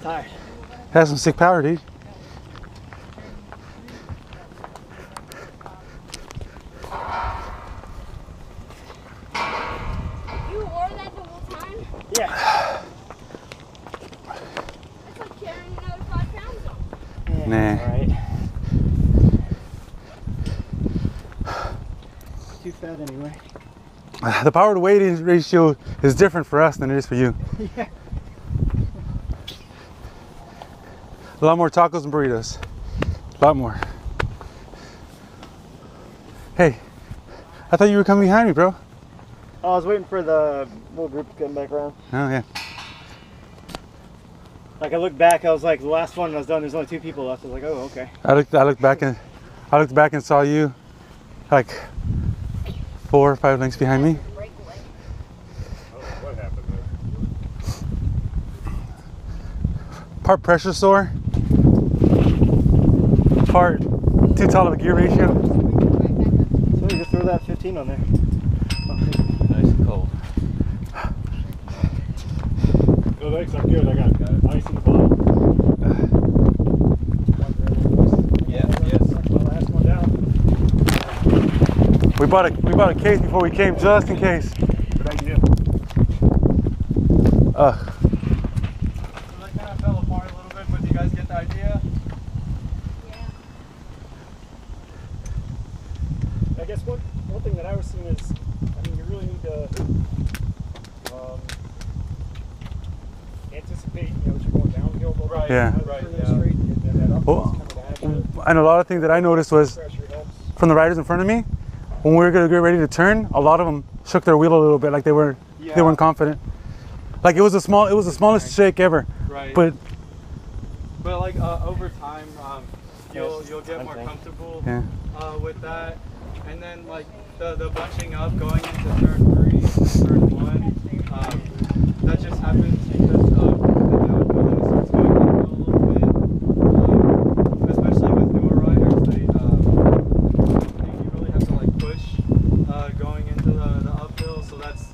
Tired. Has some sick power, dude. You wore that the whole time? Yeah. It's like carrying another 5 pounds on. Yeah. Nah. Right. Too fat anyway. The power to weight ratio is different for us than it is for you. Yeah. A lot more tacos and burritos. A lot more. Hey, I thought you were coming behind me, bro. Oh, I was waiting for the little group to come back around. Oh, yeah. Like I looked back, I was like, the last one I was done, there's only 2 people left. I was like, oh, okay. I looked back and saw you like 4 or 5 lengths behind me. What happened there? Part pressure sore. Part too tall of a gear ratio. So you just throw that 15 on there. Nice and cold. Oh, thanks. I'm good. I got ice in the bottle. Yeah. Yes. The last one down. We bought a case before we came, just in case. Good idea. So that kind of fell apart a little bit, but do you guys get the idea? I guess one thing that I was seeing is, I mean, you really need to anticipate, what you're going downhill a little bit. Right, Yeah. right, Turn yeah. straight, and then that Well, uphill's coming at you. and a lot of things that I noticed was Pressure helps. from the riders in front of me, when we were gonna get ready to turn, a lot of them shook their wheel a little bit, like they weren't confident. Like it was the smallest shake ever. Right. But like over time, you'll get more comfortable yeah. with that, and then like the bunching up going into turn 3, turn 1, that just happens because the downhill starts going downhill a little bit, especially with newer riders. You really have to like push going into the uphill, so that's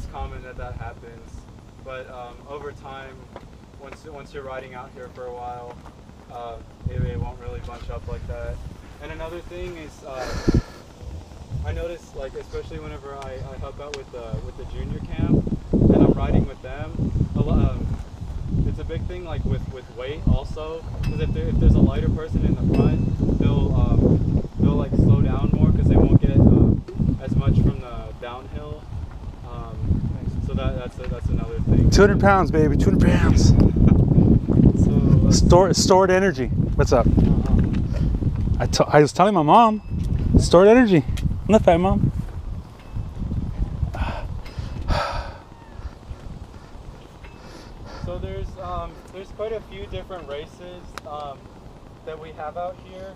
common that happens. But over time, once you're riding out here for a while, it won't really bunch up like that. And another thing is, I notice, like especially whenever I help out with the junior camp and I'm riding with them, it's a big thing like with weight also, because if there's a lighter person in the front, they'll like slow down more because they won't get as much from the downhill. So that's another thing. 200 pounds, baby, 200 pounds. So Stored energy. What's up? I was telling my mom, stored energy. I'm not fat, Mom. So there's quite a few different races that we have out here.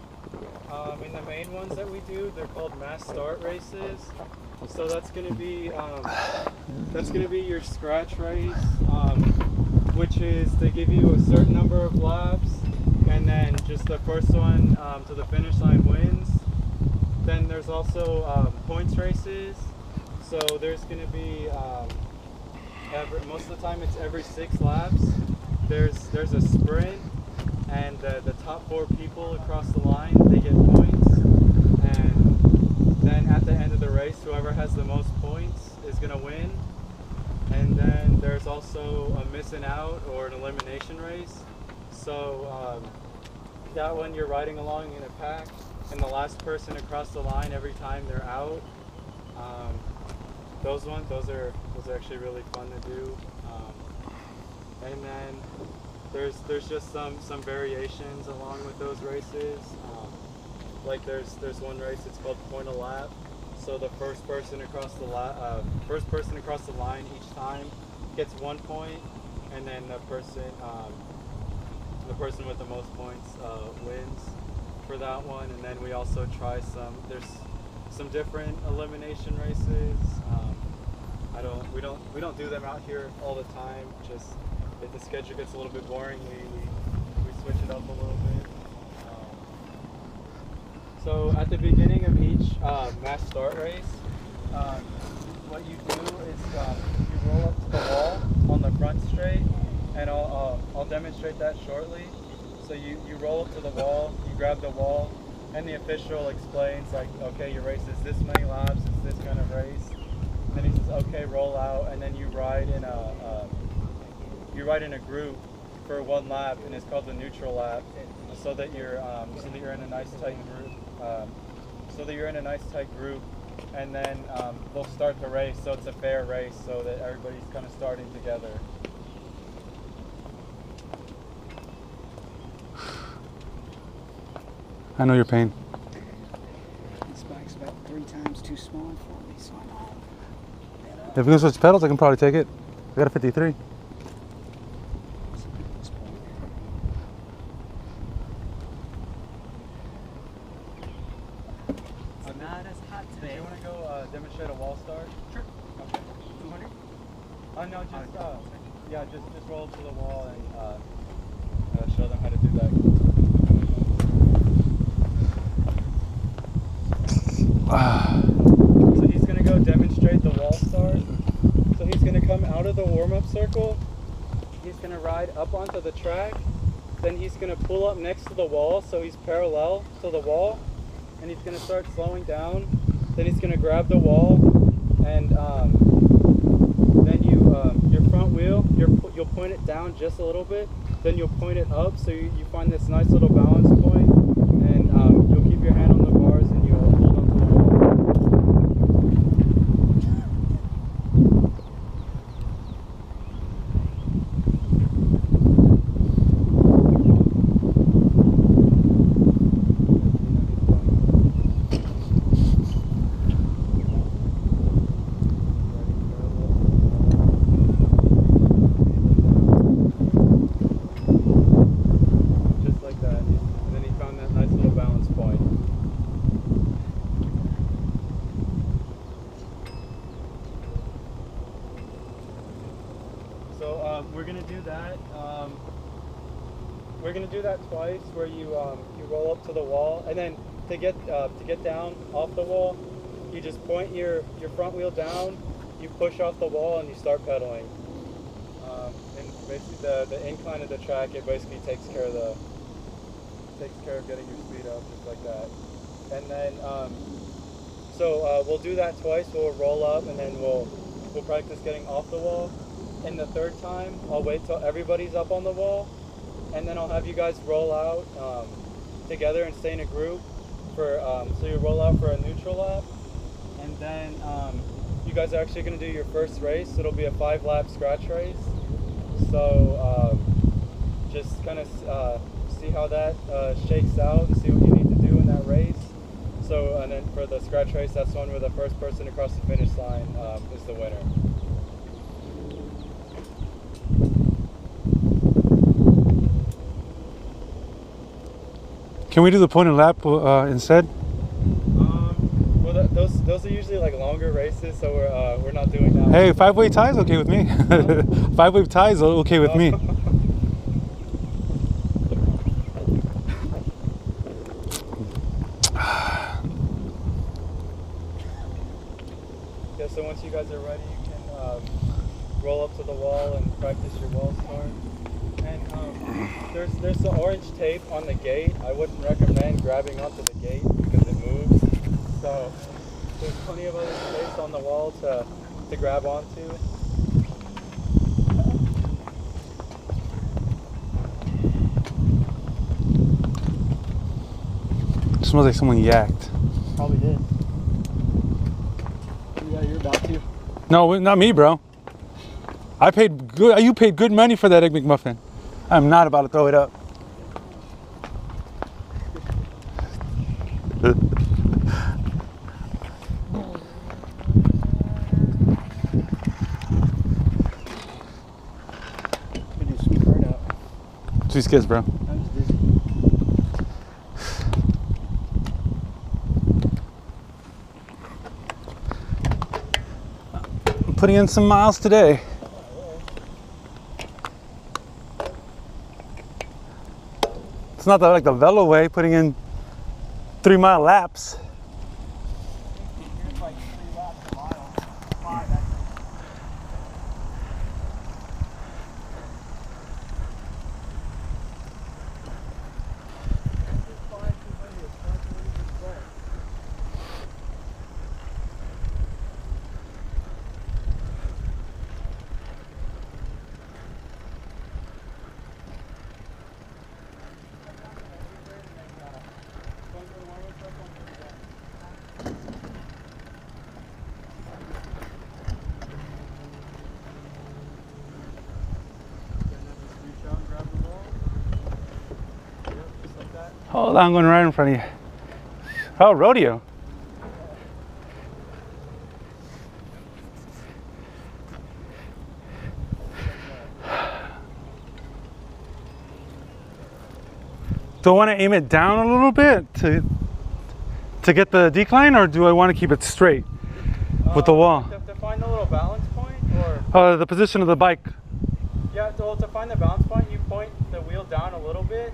And the main ones that we do, they're called mass start races. So that's gonna be your scratch race, which is they give you a certain number of laps, and then just the first one to the finish line wins. Then there's also points races. So there's gonna be most of the time it's every 6 laps. There's a sprint, and the top 4 people across the line, they get points, and then at the end of the race, whoever has the most points is gonna win. And then there's also a missing out or an elimination race. So that one you're riding along in a pack, and the last person across the line every time they're out. Those are actually really fun to do. And then there's just some variations along with those races. Like there's one race, it's called point a lap. So the first person across the line each time gets 1 point, and then the person with the most points wins for that one. And then we also try there's some different elimination races. We don't do them out here all the time. Just if the schedule gets a little bit boring, we switch it up a little bit. So at the beginning of each mass start race, what you do is you roll up to the wall on the front straight, and I'll demonstrate that shortly. So you roll up to the wall, you grab the wall, and the official explains like, okay, your race is this many laps, it's this kind of race. Then he says, okay, roll out, and then you ride in a group for 1 lap, and it's called the neutral lap, so that you're in a nice tight group. And then we'll start the race, so it's a fair race, so that everybody's kind of starting together. I know your pain. This bike's about 3 times too small for me, so I know. If we can switch pedals, I can probably take it. I got a 53. Not as hot Do today. you want to go demonstrate a wall start? Sure. Okay. 200? No, just roll to the wall and show them how to do that. So he's going to go demonstrate the wall start. So he's going to come out of the warm-up circle. He's going to ride up onto the track. Then he's going to pull up next to the wall, so he's parallel to the wall. And he's going to start slowing down. Then he's going to grab the wall, and then your front wheel, you'll point it down just a little bit. Then you'll point it up, so you find this nice little balance point, and you'll keep your hand on the bars, and you'll hold onto the wall. Just like that. And then he found that nice little balance point. So we're gonna do that. We're gonna do that twice, where you roll up to the wall, and then to get down off the wall, you just point your front wheel down, you push off the wall, and you start pedaling. And basically the incline of the track, it basically takes care of getting your speed up, just like that. And then we'll do that twice. We'll roll up, and then we'll practice getting off the wall. And the third time, I'll wait till everybody's up on the wall, and then I'll have you guys roll out together and stay in a group for so you roll out for a neutral lap, and then you guys are actually going to do your first race. It'll be a 5-lap scratch race. So just kind of see how that shakes out and see what you need to do in that race. So, and then for the scratch race, that's one where the first person across the finish line is the winner. Can we do the point and lap instead? Well, those are usually like longer races, so we're not doing that. Hey, 5-way ties okay with me. 5-way ties okay with me. Yeah, so once you guys are ready, you can roll up to the wall and practice your wall start. And there's the orange tape on the gate. I wouldn't recommend grabbing onto the gate because it moves. So there's plenty of other space on the wall to grab onto. It smells like someone yacked. Probably did. Yeah, you're about to. No, not me, bro. I paid good. You paid good money for that Egg McMuffin. I'm not about to throw it up. We do some burnout. Jeez, kids, bro. I'm just dizzy. I'm putting in some miles today. It's not like the Velo way, putting in 3-mile laps. Here's like 3 laps a mile. 5 actually. Hold on, I'm going right in front of you. Oh, rodeo. Do I want to aim it down a little bit to get the decline, or do I want to keep it straight with the wall? To find the little balance point, or? The position of the bike. Yeah, to find the balance point, you point the wheel down a little bit,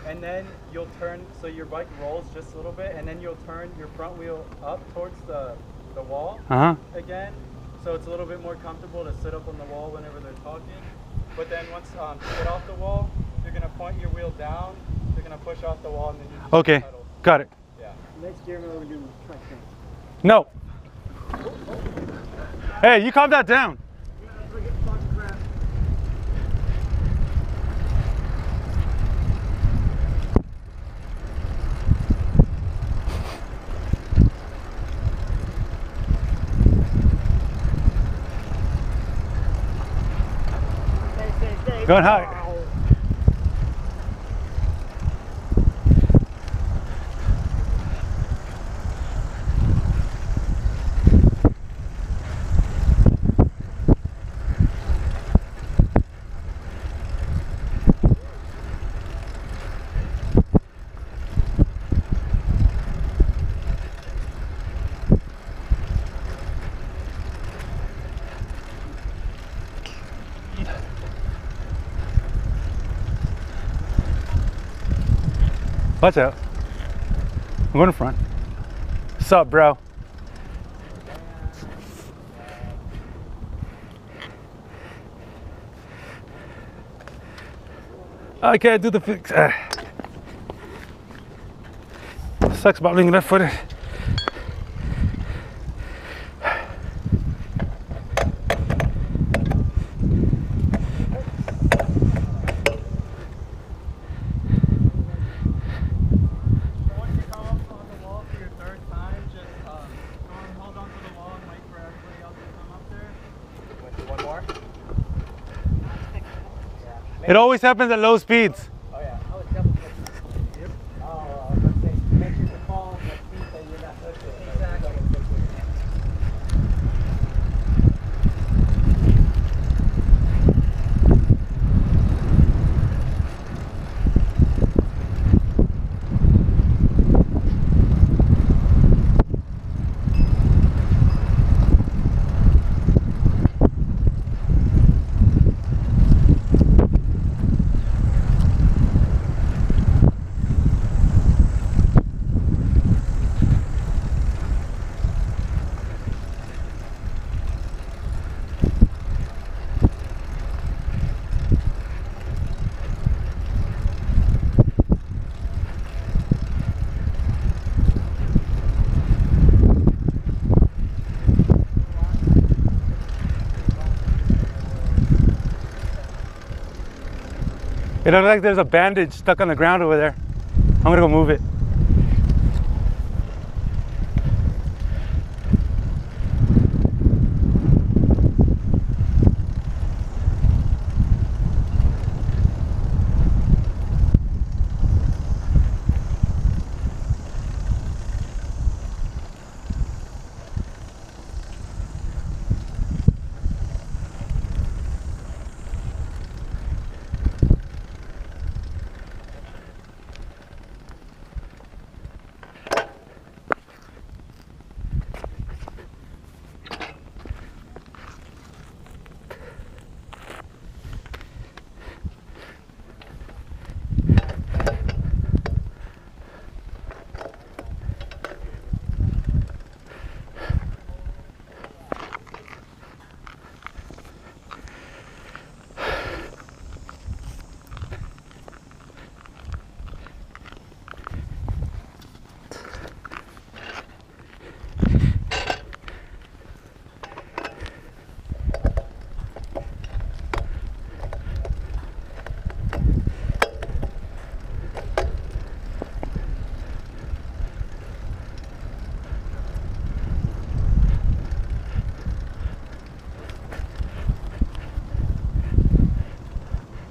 and then you'll turn, so your bike rolls just a little bit, and then you'll turn your front wheel up towards the wall again, so it's a little bit more comfortable to sit up on the wall whenever they're talking. But then once you get off the wall, you're going to point your wheel down, you're going to push off the wall, and then you just Okay, pedal. got it. Yeah. Next year we'll do track thing. No. Hey, you calm that down. Going high. Watch out. I'm going in front. What's up, bro? I can't do the fix. Sucks about being left-footed. It always happens at low speeds. Oh yeah. Oh, it's double. Yep. Oh, I was gonna say, make sure you fall at speed that you're not pushing. Exactly. It looks like there's a bandage stuck on the ground over there. I'm gonna go move it.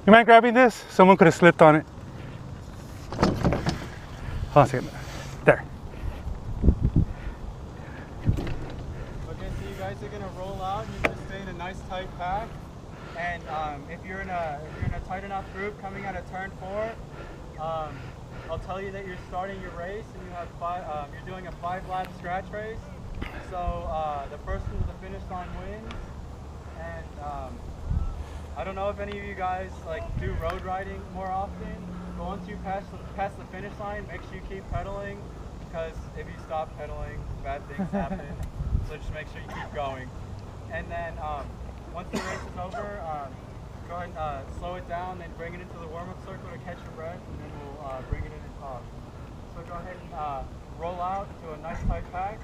You mind grabbing this? Someone could have slipped on it. Hold on a second. There. Okay, so you guys are gonna roll out and you just stay in a nice tight pack. And if you're in a tight enough group coming out of turn 4, I'll tell you that you're starting your race and you have you're doing a 5-lap scratch race. So the person to the finish line wins. And I don't know if any of you guys like do road riding more often, but once you pass the finish line, make sure you keep pedaling, because if you stop pedaling, bad things happen. So just make sure you keep going. And then once the race is over, go ahead and slow it down, then bring it into the warm-up circle to catch your breath, and then we'll bring it in and talk. So go ahead and roll out to a nice tight pack.